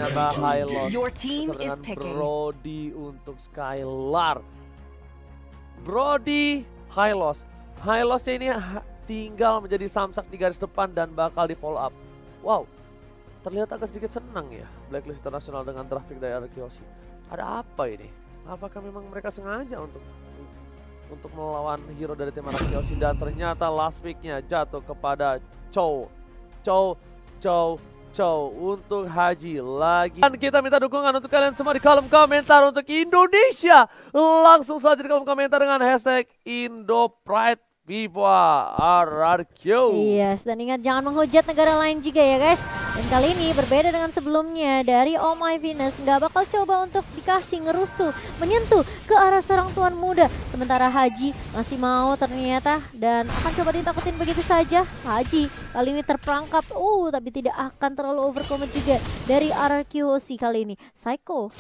ternyata Hylos Your team bersama is dengan picking. Brody untuk Skylar. Brody, Hylos. Hylosnya ini tinggal menjadi samsak di garis depan dan bakal di follow up. Wow, terlihat agak sedikit senang ya Blacklist International dengan draft pick dari Arkeosi. Ada apa ini? Apakah memang mereka sengaja untuk melawan hero dari tim Arkeosi, dan ternyata last picknya jatuh kepada Chow untuk Haji lagi. Dan kita minta dukungan untuk kalian semua di kolom komentar untuk Indonesia. Langsung saja di kolom komentar dengan hashtag IndoPride Viva RRQ. Yes, dan ingat jangan menghujat negara lain juga ya guys. Dan kali ini berbeda dengan sebelumnya, dari Oh My Venus nggak bakal coba untuk dikasih ngerusuh, menyentuh ke arah seorang tuan muda. Sementara Haji masih mau ternyata dan akan coba ditakutin begitu saja. Haji kali ini terperangkap, tapi tidak akan terlalu overcommit juga dari RRQ Hoshi kali ini. Psycho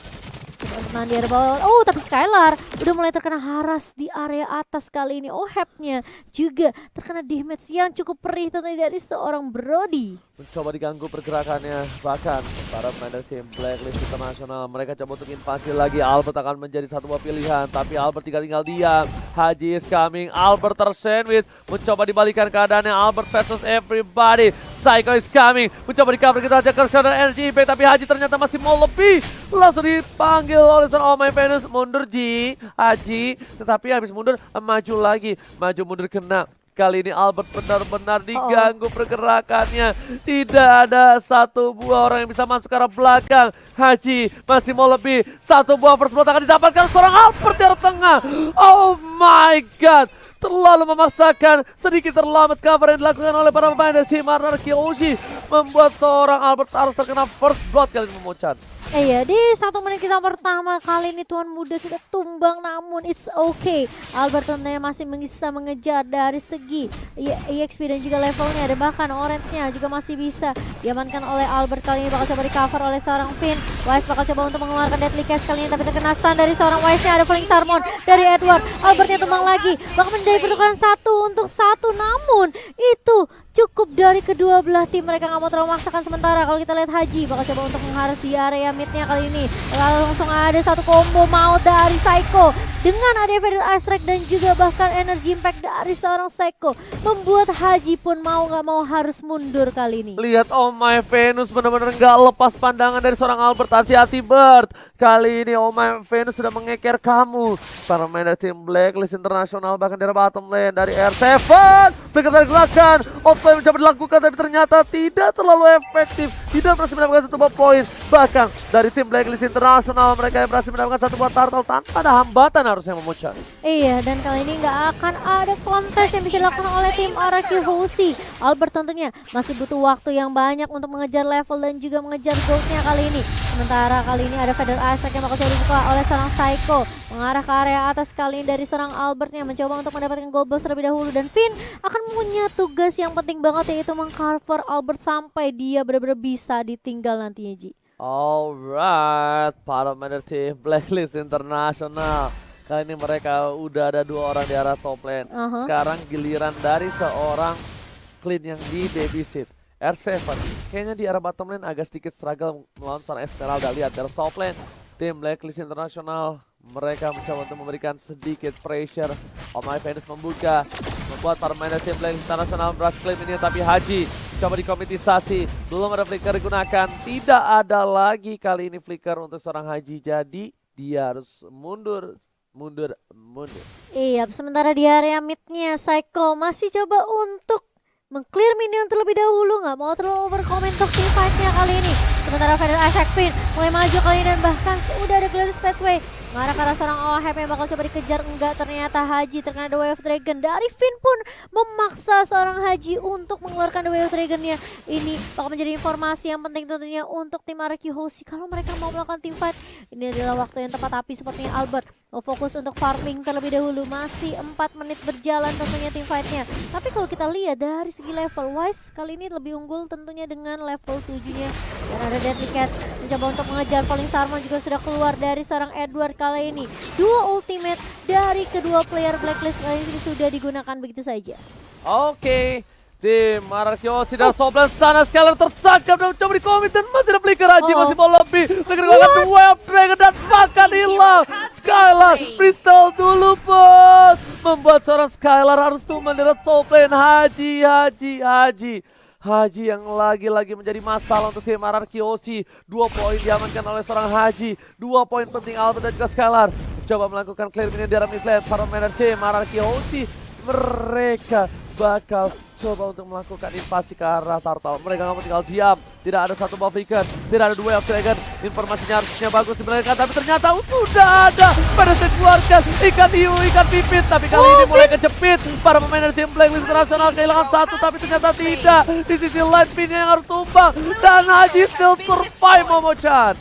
teman di area bawah. Tapi Skylar udah mulai terkena haras di area atas kali ini. Hapnya juga terkena damage yang cukup perih tentunya dari seorang Brody. Mencoba diganggu pergerakannya, bahkan para pemain dari tim Blacklist International mereka coba untuk invasi lagi. Albert akan menjadi satu buah pilihan, tapi Albert tinggal diam. Haji is coming, Albert tersandwich, mencoba dibalikan keadaannya. Albert versus everybody. Psycho is coming, mencoba di cover kita aja ke energy impact, tapi Haji ternyata masih mau lebih. Langsung dipanggil oleh seorang Oh My Venus, mundur Haji, tetapi habis mundur maju lagi, maju mundur kena. Kali ini Albert benar-benar diganggu pergerakannya. Tidak ada satu buah orang yang bisa masuk ke arah belakang. Haji masih mau lebih. Satu buah first blood akan didapatkan seorang Albert di arah tengah. Oh my god. Terlalu memaksakan, sedikit terlambat cover yang dilakukan oleh para pemain dari tim RRQ Hoshi, membuat seorang Albert harus terkena first blood kali ini Momo-chan. Iya, di 1 menit kita pertama kali ini tuan muda sudah tumbang, namun it's okay. Albert tentunya masih bisa mengejar dari segi EXP dan juga levelnya, dan bahkan orange-nya juga masih bisa diamankan oleh Albert. Kali ini bakal coba di cover oleh seorang Finn. Wise bakal coba untuk mengeluarkan Deadly Cast kali ini, tapi terkena stun dari seorang Wise-nya. Ada Falling Sarmon dari Edward. Albertnya tumbang lagi, bakal menjadi pertukaran 1 untuk 1, namun itu cukup dari kedua belah tim. Mereka nggak mau terlalu memaksakan. Sementara kalau kita lihat Haji bakal coba untuk mengharus di area midnya kali ini. Lalu langsung ada satu combo maut dari Psycho dengan ada Vader Ice Strike dan juga bahkan Energy Impact dari seorang Psycho, membuat Haji pun mau nggak mau harus mundur kali ini. Lihat Oh My Venus benar-benar nggak lepas pandangan dari seorang Albert. Hati-hati Bert, kali ini Oh My Venus sudah mengeker kamu. Para main dari tim Blacklist International bahkan dari bottom lane dari R7 flicker dari gerakan outplay mencoba dilakukan, tapi ternyata tidak terlalu efektif, tidak berhasil mendapatkan satu buah poin. Bahkan dari tim Blacklist International mereka yang berhasil mendapatkan satu buah turtle tanpa ada hambatan harusnya Momo-chan. Iya, dan kali ini nggak akan ada kontes yang bisa dilakukan oleh tim RRQ Hoshi. Albert tentunya masih butuh waktu yang banyak untuk mengejar level dan juga mengejar goldnya kali ini. Sementara kali ini ada Vader Ice Strike yang bakal coba dibuka oleh seorang Psycho, mengarah ke area atas kali ini dari seorang Albert yang mencoba untuk mendapatkan gold box terlebih dahulu. Dan Finn akan punya tugas yang penting banget, yaitu mengcover Albert sampai dia benar-benar bisa ditinggal nantinya, Ji. Alright, para pemain tim Blacklist International. Kali ini mereka udah ada 2 orang di arah top lane. Sekarang giliran dari seorang Clean yang di babysit. R7 kayaknya di arah bottom lane agak sedikit struggle melawan seorang Esmeralda. Lihat dari top lane tim Blacklist International, mereka mencoba untuk memberikan sedikit pressure. Oh My Venus membuka, membuat para pemain tim Blacklist International berhasil claim ini, tapi Haji coba dikomitisasi, belum ada flicker digunakan, tidak ada lagi kali ini flicker untuk seorang Haji, jadi dia harus mundur. Iya, sementara di area midnya Psycho masih coba untuk meng-clear minion terlebih dahulu, nggak mau terlalu overcomment untuk team fight-nya kali ini. Sementara Vader Isaac Finn mulai maju kali ini dan bahkan udah ada Glorious Pathway mengarah ke arah seorang OHP yang bakal coba dikejar. Enggak, ternyata Haji terkena The Way of Dragon. Dari Finn pun memaksa seorang Haji untuk mengeluarkan The Way of Dragon-nya. Ini bakal menjadi informasi yang penting tentunya untuk tim RRQ Hoshi. Kalau mereka mau melakukan team fight, ini adalah waktu yang tepat, tapi sepertinya Albert mau fokus untuk farming terlebih dahulu. Masih 4 menit berjalan tentunya tim fight-nya. Tapi kalau kita lihat dari segi level, Wise kali ini lebih unggul tentunya dengan level 7-nya. Dan ada Deadly Cat mencoba untuk mengejar. Falling Sarmon juga sudah keluar dari seorang Edward kali ini. 2 ultimate dari kedua player Blacklist kali ini sudah digunakan begitu saja. Oke, Tim Markiosi dan sebelah sana Skylar tersangkap dan coba dikomit dan masih ada flicker. Haji masih mau lebih. Flicker akan Wave Dragon dan bahkan hilang. Skylar freestyle dulu bos. Membuat seorang Skylar harus tumbang dari top lane. Haji yang lagi-lagi menjadi masalah untuk tim Markiosi. 2 poin diamankan oleh seorang Haji. 2 poin penting Albert dan juga Skylar. Coba melakukan clear minion di arah mid lane. Para pemain tim Markiosi mereka bakal coba untuk melakukan invasi ke arah Turtle. Mereka nggak mau tinggal diam. Tidak ada satu buff flicker, tidak ada 2 Wave Dragon. Informasinya harusnya bagus sebenarnya, tapi ternyata sudah ada. Pada saat keluarkan ikan hiu, ikan pipit, tapi kali ini mulai kejepit. Para pemain dari tim Blacklist Internasional kehilangan 1, tapi ternyata tidak. Di sisi lain Pin yang harus tumbang dan Haji still survive Momo-chan.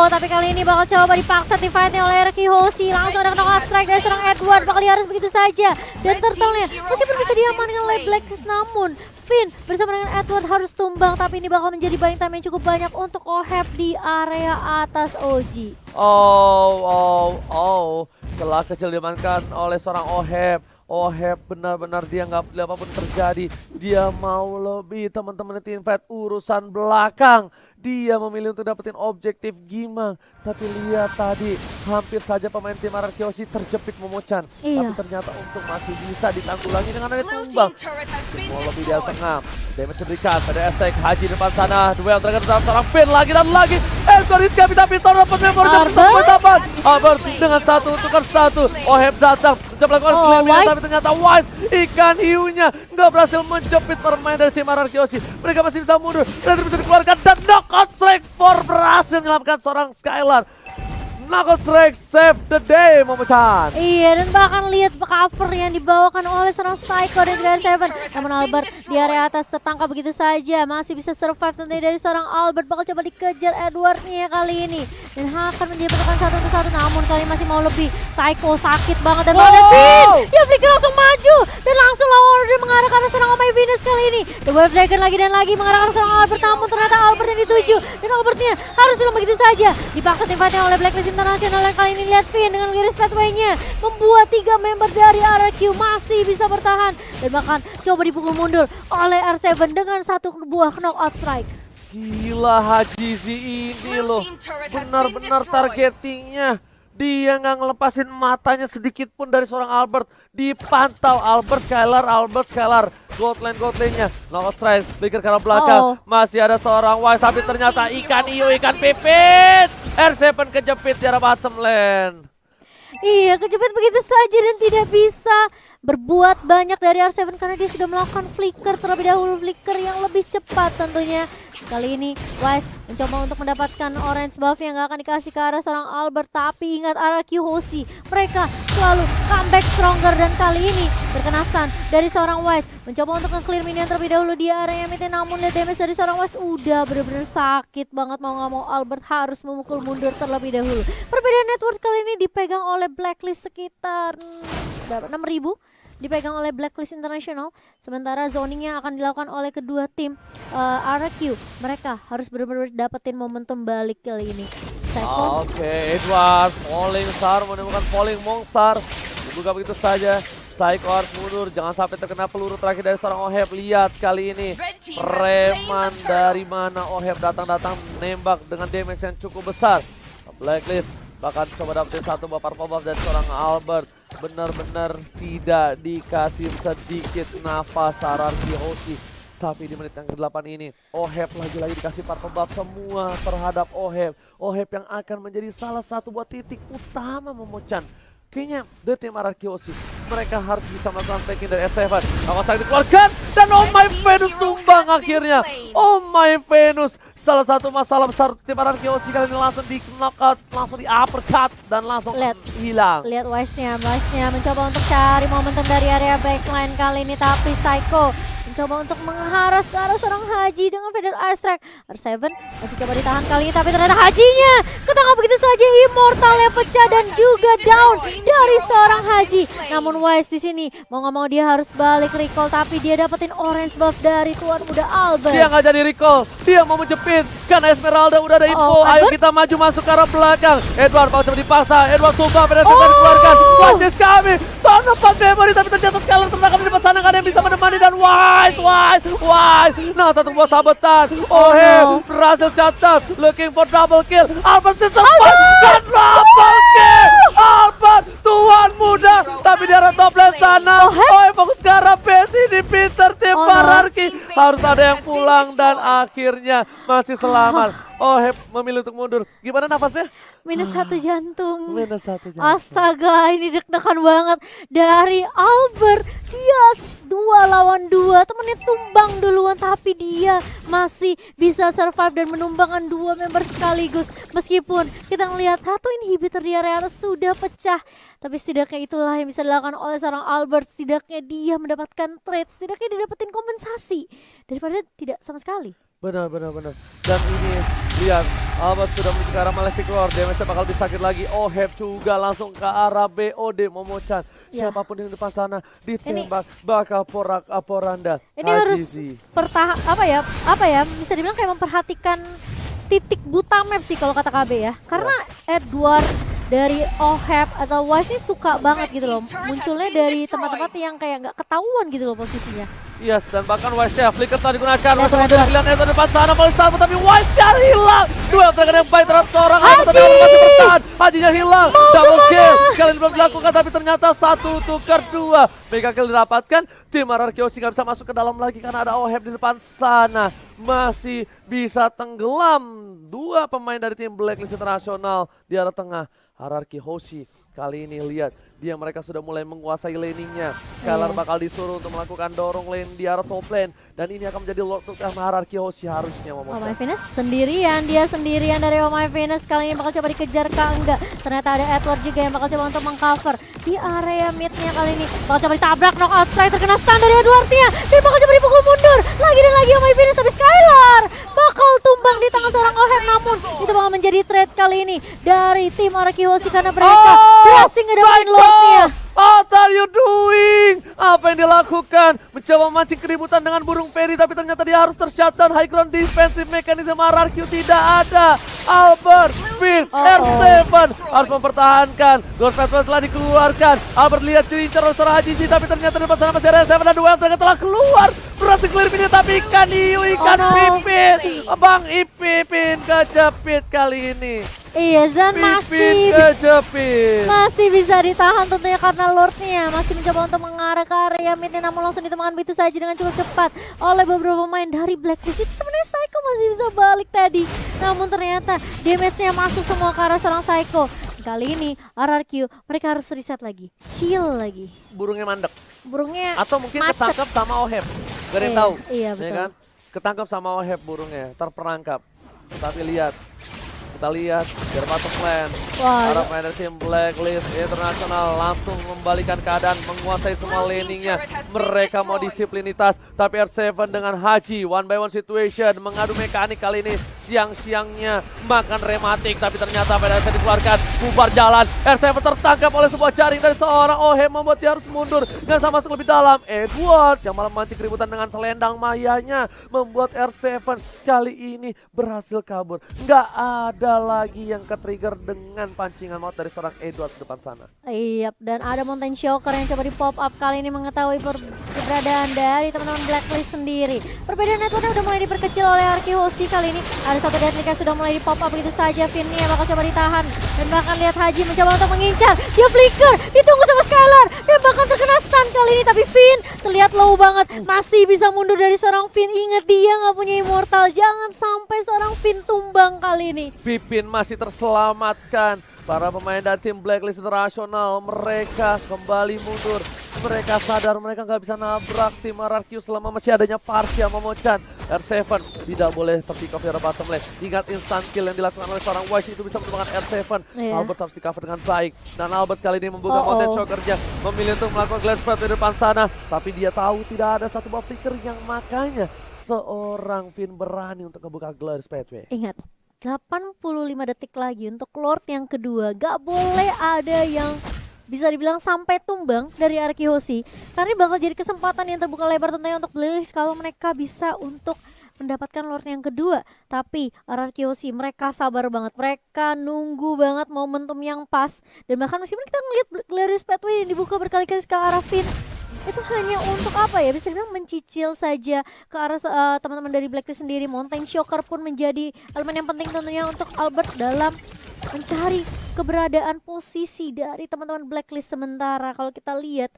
Tapi kali ini bakal coba dipaksa tim fight-nya oleh Ricky Hoshi. Langsung ada knockout strike dari seorang Edward, bakal harus begitu saja. Dan Turtle-nya meskipun bisa diamankan oleh Blacklist, namun Finn bersama dengan Edward harus tumbang, tapi ini bakal menjadi buying time yang cukup banyak untuk OHEB di area atas OG. Celah kecil diamankan oleh seorang OHEB. OHEB benar-benar dia nggak peduli apapun terjadi. Dia mau lebih teman-teman tim fight urusan belakang. Dia memilih untuk dapetin objektif Gimang. Tapi lihat tadi hampir saja pemain tim Markiosi terjepit Momo-chan. Tapi ternyata untuk masih bisa ditanggulangi dengan adanya tumbang. Semua lebih di tengah. Damage diberikan pada Aztec. Haji depan sana. Duel Dragon dalam seorang Finn lagi dan lagi. Sorry tapi Tor dapat memori dan Albert dengan 1 untuk 1. OHEB datang. Mencoba melakukan clear, tapi ternyata Wise ikan hiunya nggak berhasil menjepit permain dari tim Markiosi. Mereka masih bisa mundur. Dan bisa dikeluarkan dan knockout strike for berhasil menyelamatkan seorang Skylar. Knockout strike save the day Momo-chan. Iya, dan bahkan lihat cover yang dibawakan oleh seorang Psycho dan juga Seven. Namun Albert di area atas tertangkap begitu saja. Masih bisa survive tentunya dari seorang Albert. Bakal coba dikejar Edwardnya kali ini. Dan akan menjadi pasukan 1 untuk 1. Namun kali ini masih mau lebih. Psycho sakit banget dan Finn. Dia flicker langsung maju. Dan langsung lawan order mengarah ke arah seorang Oh My Venus kali ini. The Wave Dragon lagi dan lagi mengarah ke arah seorang Albert. Namun ternyata Albert yang dituju. Dan Albertnya harus hilang begitu saja. Dipaksa tim fightnya oleh Blacklist Internasional yang kali ini lihat Finn dengan Gears Pathway-nya membuat 3 member dari RRQ masih bisa bertahan dan bahkan coba dipukul mundur oleh R7 dengan 1 buah knockout strike. Gila Haji Z ini loh, benar-benar targetingnya. Dia nggak ngelepasin matanya sedikit pun dari seorang Albert. Dipantau Albert Skylar. Gold lane-nya. Knockout strike, flicker ke arah belakang. Masih ada seorang Wise, tapi ternyata ikan hiu, ikan pipit. R7 kejepit di arah bottom lane. Iya, kejepit begitu saja dan tidak bisa berbuat banyak dari R7 karena dia sudah melakukan flicker terlebih dahulu, flicker yang lebih cepat tentunya. Kali ini Wise mencoba untuk mendapatkan orange buff yang gak akan dikasih ke arah seorang Albert, tapi ingat RRQ Hoshi, mereka selalu comeback stronger dan kali ini berkenasan dari seorang Wise mencoba untuk nge-clear minion terlebih dahulu di area mid, namun lihat damage dari seorang Wise udah bener-bener sakit banget, mau gak mau Albert harus memukul mundur terlebih dahulu. Perbedaan network kali ini dipegang oleh Blacklist sekitar 6.000 dipegang oleh Blacklist International, sementara zoningnya akan dilakukan oleh kedua tim RRQ. Mereka harus benar-benar dapetin momentum balik kali ini. Oke, Edward falling star menemukan falling monster, dibuka begitu saja. Psycho harus mundur, jangan sampai terkena peluru terakhir dari seorang OHEB. Lihat kali ini preman dari mana OHEB datang nembak dengan damage yang cukup besar. Blacklist bahkan coba dapetin 1 buah purple buff dari seorang Albert. Benar-benar tidak dikasih sedikit nafas RRQ Hoshi. Tapi di menit yang ke-8 ini OHEB lagi-lagi dikasih purple buff semua terhadap OHEB. OHEB yang akan menjadi salah satu buat titik utama Momo-chan. Kayaknya The Team RRQ Hoshi mereka harus bisa melakukan taking dari S7. Awas dikeluarkan dan Oh My Venus tumbang akhirnya. Oh My Venus, salah satu masalah besar tim RRQ Hoshi kali ini langsung di knockout, langsung di uppercut dan langsung hilang. Lihat Wise-nya mencoba untuk cari momentum dari area backline kali ini, tapi Psycho mencoba untuk mengharas ke arah seorang Haji dengan Feather Ice Strike. R7 masih coba ditahan kali ini, tapi ternyata Hajinya tertangkap begitu saja, Immortal yang pecah dan juga down dari seorang Haji. Namun Wise di sini mau nggak mau dia harus balik recall, tapi dia dapetin orange buff dari tuan muda Albert. Dia nggak jadi recall, dia mau menjepit karena Esmeralda udah ada info. Ayo kita maju masuk ke arah belakang. Edward mau coba dipaksa, Edward tumbang, Fenris dikeluarkan. Wise is coming, tahun 4 memory, tapi ternyata Skylar tertangkap di depan sana, nggak ada yang bisa menemani dan Wise. Nah, satu buah sabetan. Berhasil catat, looking for double kill. Albert disempat dan double kill. Albert tuan muda, tapi di arah top lane sana. Fokus ke arah Besi di Peter tim Pararki. Harus ada yang pulang dan akhirnya masih selamat. Memilih untuk mundur. Gimana nafasnya? -1 jantung. -1 jantung. Astaga, ini deg-degan banget dari Albert. Dia 2 lawan 2, temennya tumbang duluan, tapi dia masih bisa survive dan menumbangkan 2 member sekaligus. Meskipun kita ngelihat satu inhibitor di area atas sudah pecah, tapi setidaknya itulah yang bisa dilakukan oleh seorang Albert. Setidaknya dia mendapatkan trade, setidaknya dia dapetin kompensasi daripada tidak sama sekali. Benar. Dan ini lihat, Albert sudah menuju ke arah Malefic Roar. Damage-nya bakal lebih sakit lagi. juga langsung ke arah BOD Momochan. Siapapun yang di depan sana ditembak bakal porak-poranda. Ini harus apa ya? Bisa dibilang kayak memperhatikan titik buta map sih kalau kata KB ya. Karena Edward dari Oheb atau Wise ini suka banget gitu loh. Munculnya dari tempat-tempat yang kayak nggak ketahuan gitu loh posisinya. Yes, dan bahkan Wise-nya flicker telah digunakan. Wise mengambil pilihan Edward depan sana, polis satu, tapi Wise-nya hilang. Duel serangan yang baik terhadap seorang Haji, tapi Albert masih bertahan. Hajinya hilang, double kill. Kali ini belum dilakukan, tapi ternyata 1 tukar 2. Mega kill didapatkan, tim RRQ nggak bisa masuk ke dalam lagi karena ada Oheb di depan sana. Masih bisa tenggelam 2 pemain dari tim Blacklist Internasional di arah tengah. RRQ Hoshi kali ini lihat mereka sudah mulai menguasai laningnya. Skylar bakal disuruh untuk melakukan dorong lane di arah top lane, dan ini akan menjadi Lord of RRQ Hoshi harusnya Momochan. Venus sendirian, dia sendirian dari Venus. Kali ini bakal coba dikejar enggak. Ternyata ada Edward juga yang bakal coba untuk mengcover di area midnya. Kali ini bakal coba ditabrak, knockout strike, terkena stun dari Edwardnya. Dia bakal coba dipukul mundur lagi dan lagi Venus, tapi Skylar bakal tumbang di tangan seorang Oheb. Namun itu bakal menjadi trade kali ini dari tim RRQ Hoshi karena mereka berhasil ngedapetin Lordnya. What are you doing? Apa yang dilakukan? Mencoba memancing keributan dengan burung peri, tapi ternyata dia harus tershutdown. High ground defensive mechanism RRQ tidak ada. Albert, Finn, R7 harus mempertahankan. Ghost Patrol telah dikeluarkan. Albert lihat diincar oleh seorang Haji, tapi ternyata di depan sana masih ada R7 dan duel ternyata telah keluar. Berhasil clear ini, tapi ikan hiu, ikan pipit. Bang Ipipin kejepit kali ini. Iya, dan masih bisa ditahan tentunya karena Lordnya masih mencoba untuk mengarah ke area midnya, namun langsung ditemukan begitu saja dengan cukup cepat oleh beberapa pemain dari Blacklist. Itu sebenarnya Psycho masih bisa balik tadi, namun ternyata damage-nya masuk semua ke arah seorang Psycho. Kali ini RRQ mereka harus reset lagi, chill lagi. Burungnya mandek. Burungnya atau mungkin macet. Ketangkap sama Oheb. Gak ada yang tahu. Iya betul. Ya kan? Ketangkap sama Oheb burungnya, terperangkap. Tapi kita lihat dari bottom lane, para pemain tim Blacklist Internasional langsung membalikan keadaan, menguasai semua laningnya. Mereka mau disiplinitas, tapi R7 dengan Haji one by one situation, mengadu mekanik kali ini. Siang-siangnya makan rematik, tapi ternyata pada saat dikeluarkan, bubar jalan. R7 tertangkap oleh sebuah jaring dari seorang Oheb, membuat dia harus mundur dan sama masuk lebih dalam. Edward yang malah memancing keributan dengan selendang mayanya, membuat R7 kali ini berhasil kabur. Nggak ada lagi yang ke-trigger dengan pancingan maut dari seorang Edward di depan sana. Iya, dan ada Mountain Shocker yang coba di pop up kali ini mengetahui keberadaan dari teman-teman Blacklist sendiri. Perbedaan networknya udah mulai diperkecil oleh RRQ Hoshi kali ini. Ada satu deadlick yang sudah mulai di pop up begitu saja. Finnya bakal coba ditahan, dan bahkan lihat Haji mencoba untuk mengincar. Dia flicker, ditunggu sama Skylar, dan bahkan terkena stun kali ini. Tapi Finn terlihat low banget, masih bisa mundur dari seorang Finn. Ingat dia nggak punya immortal, jangan sampai seorang Finn tumbang kali ini. Pipin masih terselamatkan. Para pemain dari tim Blacklist Internasional, mereka kembali mundur. Mereka sadar mereka nggak bisa nabrak tim RRQ selama masih adanya Parsia Momochan. R7 tidak boleh terpick off dari bottom lane. Ingat instant kill yang dilakukan oleh seorang Wise itu bisa menemukan R7. Albert harus di cover dengan baik. Dan Albert kali ini membuka Mountain Shockernya, memilih untuk melakukan glass spread di depan sana. Tapi dia tahu tidak ada satu buah flicker yang makanya seorang Finn berani untuk membuka glass spread. Ingat, 85 detik lagi untuk Lord yang kedua. Gak boleh ada yang bisa dibilang sampai tumbang dari Arkehosi. Karena ini bakal jadi kesempatan yang terbuka lebar tentunya untuk Blacklist kalau mereka bisa untuk mendapatkan Lord yang kedua. Tapi Arkehosi mereka sabar banget. Mereka nunggu banget momentum yang pas. Dan bahkan meskipun kita ngeliat Glorious Pathway yang dibuka berkali-kali ke arah Finn, itu hanya untuk apa ya, bisa dibilang mencicil saja ke arah teman-teman dari Blacklist sendiri. Mountain Shocker pun menjadi elemen yang penting tentunya untuk Albert dalam mencari keberadaan posisi dari teman-teman Blacklist. Sementara kalau kita lihat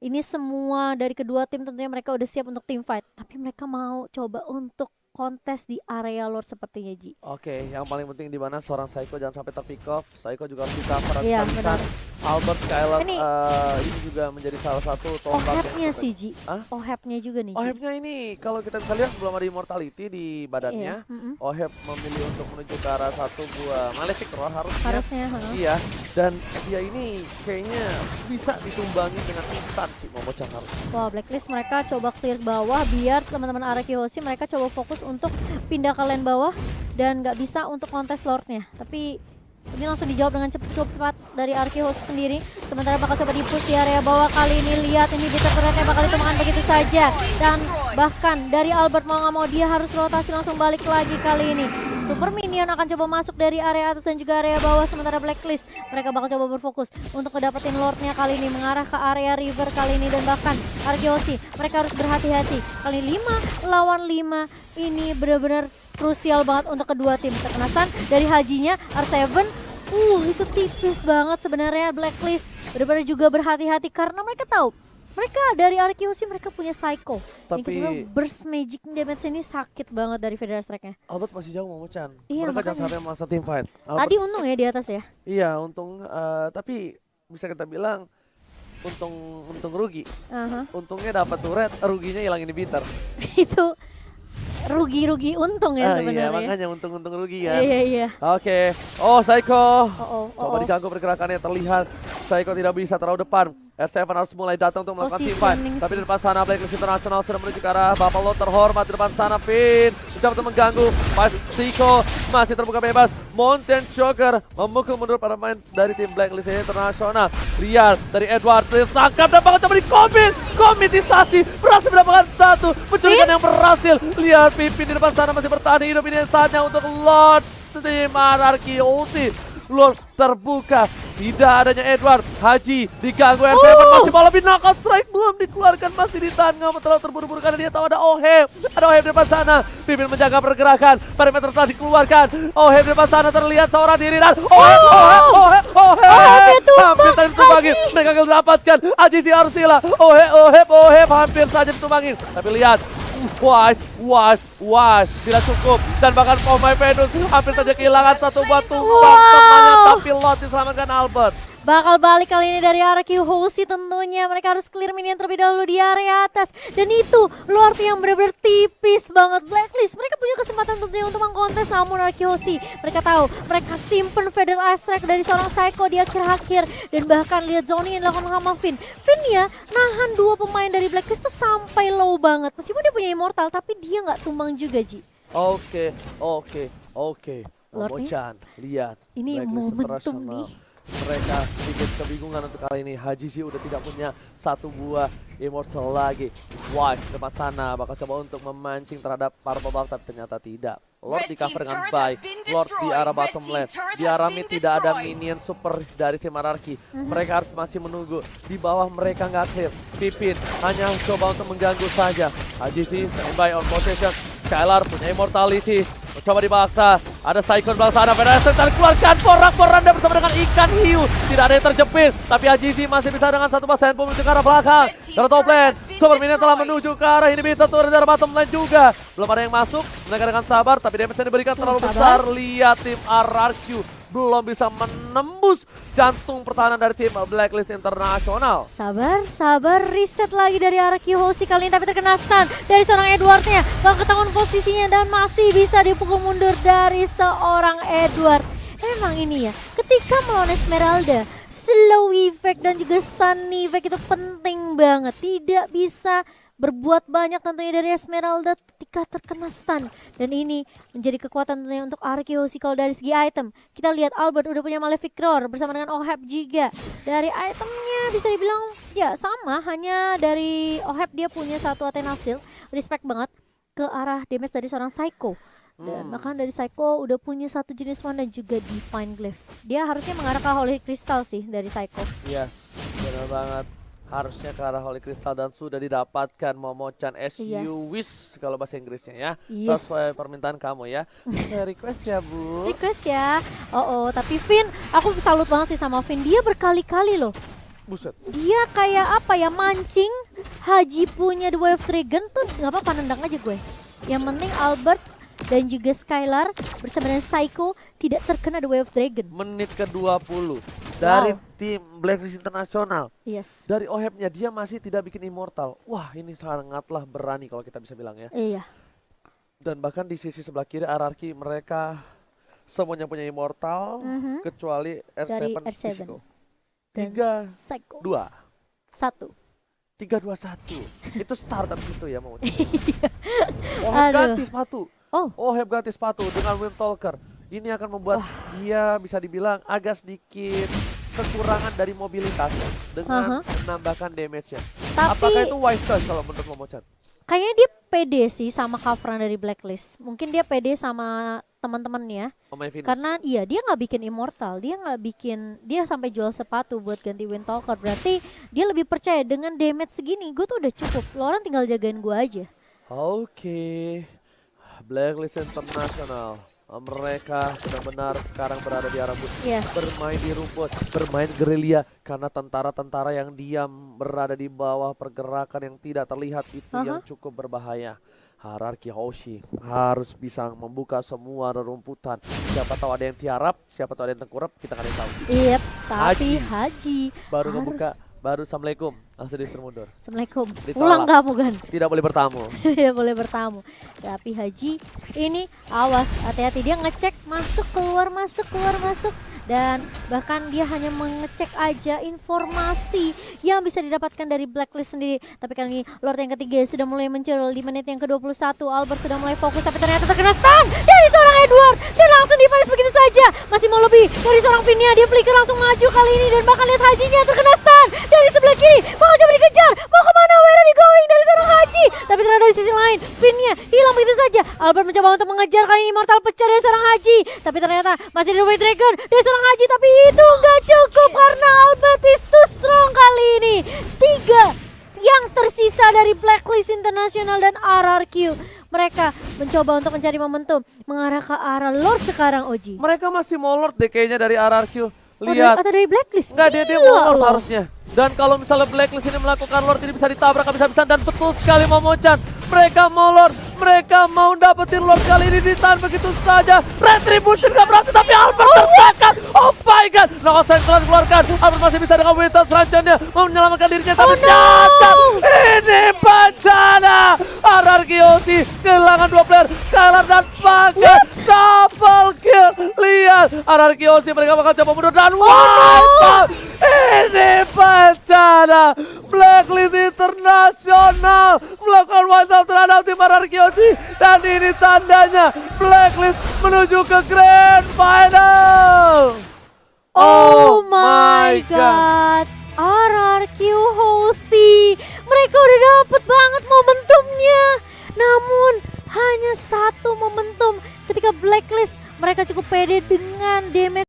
ini semua dari kedua tim tentunya mereka udah siap untuk team fight, tapi mereka mau coba untuk kontes di area Lord sepertinya, Ji. Oke, yang paling penting di mana seorang Psycho jangan sampai terpick off. Psycho juga harus bisa Iya, peran Albert Skylar Ini- ini juga menjadi salah satu tombak Ohepnya yang sih, Ji. Hah? Ohepnya juga nih, Ji. Ohepnya ini kalau kita bisa lihat belum ada immortality di badannya. Iya, Ohep memilih untuk menuju ke arah satu buah Malefic Roar harusnya. Iya, dan dia ini kayaknya bisa ditumbangi dengan instan sih Momochan harus. Wah, Blacklist mereka coba clear bawah biar teman-teman Arkehosi mereka coba fokus untuk pindah ke lane bawah dan nggak bisa untuk kontes Lordnya. Tapi ini langsung dijawab dengan cepat dari Arkehosi sendiri. Sementara bakal coba di-push di area bawah kali ini. Lihat ini bisa turretnya bakal ditemukan begitu saja. Dan bahkan dari Albert mau nggak mau dia harus rotasi langsung balik lagi kali ini. Super Minion akan coba masuk dari area atas dan juga area bawah. Sementara Blacklist mereka bakal coba berfokus untuk ngedapetin Lordnya kali ini. Mengarah ke area river kali ini. Dan bahkan Arkehosi mereka harus berhati-hati. Kali 5 lawan 5 ini benar-benar krusial banget untuk kedua tim. Kekerasan dari Hajinya R7 itu tipis banget sebenarnya. Blacklist benar-benar juga berhati-hati karena mereka tahu mereka dari Arkehosi mereka punya Psycho. Tapi yang burst magic damage ini sakit banget dari Federal Strike-nya. Albert masih jauh Momochan. Iya, Mereka jangan makanya. sampai masa team fight. Tadi untung ya di atas ya. Iya, untung tapi bisa kita bilang untung rugi. Aha. Untungnya dapat turret, ruginya hilang inhibitor. Itu rugi-rugi untung ya Iya, sebenarnya. makanya untung rugi ya. Iya. Oke. Oh, Psycho. Oh. Coba diganggu pergerakannya, terlihat Psycho tidak bisa terlalu depan. R7 harus mulai datang untuk melakukan team fight. Positioning Tapi di depan sana Blacklist International sudah menuju ke arah Buffalo terhormat. Di depan sana Finn mencoba untuk mengganggu. Psycho masih terbuka bebas. Mountain Shocker memukul mundur para pemain dari tim Blacklist International. Real dari Edward ditangkap dan bakal coba komitisasi. Berhasil mendapatkan satu penculikan yang berhasil. Lihat Pimpin di depan sana masih bertahan hidup. Ini saatnya untuk Lord tim Arkehosi. Lord terbuka, tidak adanya Edward. Haji diganggu, R7 masih mau lebih, knockout strike belum dikeluarkan, masih ditahan. Nggak mau terlalu terburu-buru karena dia tahu ada Ohep. Ada Ohep di depan sana, Pimpin menjaga pergerakan, perimeter telah dikeluarkan. Ohep di depan sana terlihat seorang diri dan Ohep hampir saja ditumbangin. Mereka gagal dapatkan, Haji si Arsila. Ohep hampir saja ditumbangin. Tapi lihat, Wise tidak cukup, dan bahkan pemain Venus hampir saja kehilangan satu buah tumbang temannya, tapi Lot diselamatkan Albert. Bakal balik kali ini dari Arkehosi tentunya. Mereka harus clear minion terlebih dahulu di area atas. Dan itu Lord yang benar-benar tipis banget. Blacklist mereka punya kesempatan tentunya untuk mengkontes, namun Arkehosi mereka tahu mereka simpen Federal Strike dari seorang Psycho di akhir-akhir. Dan bahkan lihat zone yang dilakukan sama Finn. Finn ya nahan dua pemain dari Blacklist tuh sampai low banget. Meskipun dia punya immortal tapi dia nggak tumbang juga, Ji. Oke. Lord Momochan, lihat. Ini Blacklist momentum International. nih. Mereka sedikit kebingungan untuk kali ini. Haji sih udah tidak punya satu buah immortal lagi. Wise depan sana bakal coba untuk memancing terhadap para pebak, tapi ternyata tidak. Lord di cover dengan baik. Lord di arah bottom lane. Di arah mid tidak ada minion super dari tim Anarchy. Mereka harus masih menunggu. Di bawah mereka nggak clear. Pipin hanya coba untuk mengganggu saja. Haji sih standby on possession. Skylar punya immortality. Coba dibaksa, ada Psycho di belakang sana, Federation keluarkan porak-poranda bersama dengan ikan hiu. Tidak ada yang terjepit, tapi Ajizi masih bisa dengan satu pas handphone menuju ke arah belakang. Dari top lane, Super Minion telah menuju ke arah inhibitor, turun dari bottom lane juga. Belum ada yang masuk, mereka dengan sabar, tapi damage yang diberikan terlalu besar. Lihat tim RRQ belum bisa menembus jantung pertahanan dari tim Blacklist International. Sabar, reset lagi dari Arkehosi kali ini, tapi terkena stun dari seorang Edwardnya. Gak ketahuan posisinya dan masih bisa dipukul mundur dari seorang Edward. Emang ini ya, ketika melawan Esmeralda, slow effect dan juga stun effect itu penting banget. Tidak bisa berbuat banyak tentunya dari Esmeralda ketika ketika terkena stun. Dan ini menjadi kekuatan tentunya untuk Arkeosi. Kalau dari segi item, kita lihat Albert udah punya Malefic Roar bersama dengan Oheb juga. Dari itemnya bisa dibilang ya sama, hanya dari Oheb dia punya satu Athena Shield. Respect banget ke arah damage dari seorang Psycho. Dan bahkan dari Psycho udah punya satu jenis wand dan juga Divine Glaive. Dia harusnya mengarah ke Holy Crystal sih dari Psycho. Yes, benar banget. Harusnya ke arah Holy Crystal dan sudah didapatkan Momo-chan as you wish kalau bahasa Inggrisnya ya. Yes. Sesuai permintaan kamu ya. Saya request ya, Bu. Request ya. Tapi Finn, aku salut banget sih sama Finn. Dia berkali-kali loh. Buset. Dia kayak apa ya, mancing Haji punya The Wave Dragon tuh nggak apa-apa, nendang aja gue. Yang penting Albert dan juga Skylar bersama dengan Psycho tidak terkena The Wave Dragon. Menit ke-20 dari tim Blacklist Internasional. Yes. Dari Ohebnya dia masih tidak bikin immortal. Wah, ini sangatlah berani kalau kita bisa bilang ya. Iya. Dan bahkan di sisi sebelah kiri RRQ mereka semuanya punya immortal kecuali R7 Dari R7. Physical. Dan 3, Psycho 2, 1. 3, 2, 1. Itu start abis itu ya mau. Oheb Aduh. ganti sepatu. Oh, Oheb ganti sepatu dengan Wind Talker. Ini akan membuat dia bisa dibilang agak sedikit kekurangan dari mobilitasnya dengan menambahkan damage-nya. Tapi Apakah itu wise choice kalau menurut Momo-chan? kayaknya dia pede sih sama coveran dari Blacklist. Mungkin dia pede sama teman-temannya. Karena iya, dia nggak bikin immortal, dia sampai jual sepatu buat ganti Wind Talker. Berarti dia lebih percaya dengan damage segini, gue tuh udah cukup. Lo orang tinggal jagain gue aja. Oke. Blacklist Internasional. Mereka benar-benar sekarang berada di arah bus. Bermain di rumput, bermain gerilya. Karena tentara-tentara yang diam berada di bawah pergerakan yang tidak terlihat itu yang cukup berbahaya. Hierarchy Hoshi harus bisa membuka semua rerumputan. Siapa tahu ada yang tiarap, siapa tahu ada yang tengkurap, kita nggak ada yang tahu. Iya, tapi Haji baru harus ngebuka, baru Assalamualaikum, langsung disuruh mundur. Assalamualaikum. Ditolak. Pulang kamu kan? Tidak boleh bertamu. Tidak boleh bertamu. Tapi Haji ini awas, hati-hati, dia ngecek masuk keluar masuk. Dan bahkan dia hanya mengecek aja informasi yang bisa didapatkan dari Blacklist sendiri. Tapi kali ini Lord yang ketiga sudah mulai muncul di menit yang ke-21. Albert sudah mulai fokus tapi ternyata terkena stun dari seorang Edward. Dan langsung dipanis begitu saja. Masih mau lebih dari seorang Vinia. Dia flicker langsung maju kali ini. Dan bahkan lihat Hajinya terkena stun dari sebelah kiri. Mau coba dikejar. Mau kemana? Where are you going? Dari seorang Haji. Tapi ternyata di sisi lain Vinia hilang begitu saja. Albert mencoba untuk mengejar kali ini. Immortal pecah dari seorang Haji. Tapi ternyata masih ada White Dragon dari seorang Haji. Tapi itu nggak cukup karena Albert is too strong kali ini. 3 yang tersisa dari Blacklist Internasional dan RRQ. Mereka mencoba untuk mencari momentum mengarah ke arah Lord sekarang, Oji. Mereka masih mau Lord deh kayaknya dari RRQ. Lihat. Atau dari Blacklist? Enggak, dia mau Lord harusnya. Dan kalau misalnya Blacklist ini melakukan Lord ini bisa ditabrak habis-habisan. Dan betul sekali Momo-chan. Mereka mau Lord. Mereka mau dapetin Lord kali ini ditahan begitu saja. Retribution gak berhasil tapi Albert terbakar. Oh my god. Knockout Strike telah dikeluarkan. Albert masih bisa dengan Winter serancannya menyelamatkan dirinya. Tapi catat. Ini bencana. RRQ Hoshi kehilangan 2 player. Skylar dan Pagan. Double kill. Lihat. RRQ Hoshi mereka bakal coba mundur dan wipe out. Ini bencana. Blacklist Internasional melakukan wipe out terhadap tim RRQ Hoshi. Dan ini tandanya Blacklist menuju ke Grand Final. Oh my god. RRQ Hoshi. Mereka udah dapet banget momentumnya. Namun hanya satu momentum ketika Blacklist mereka cukup pede dengan damage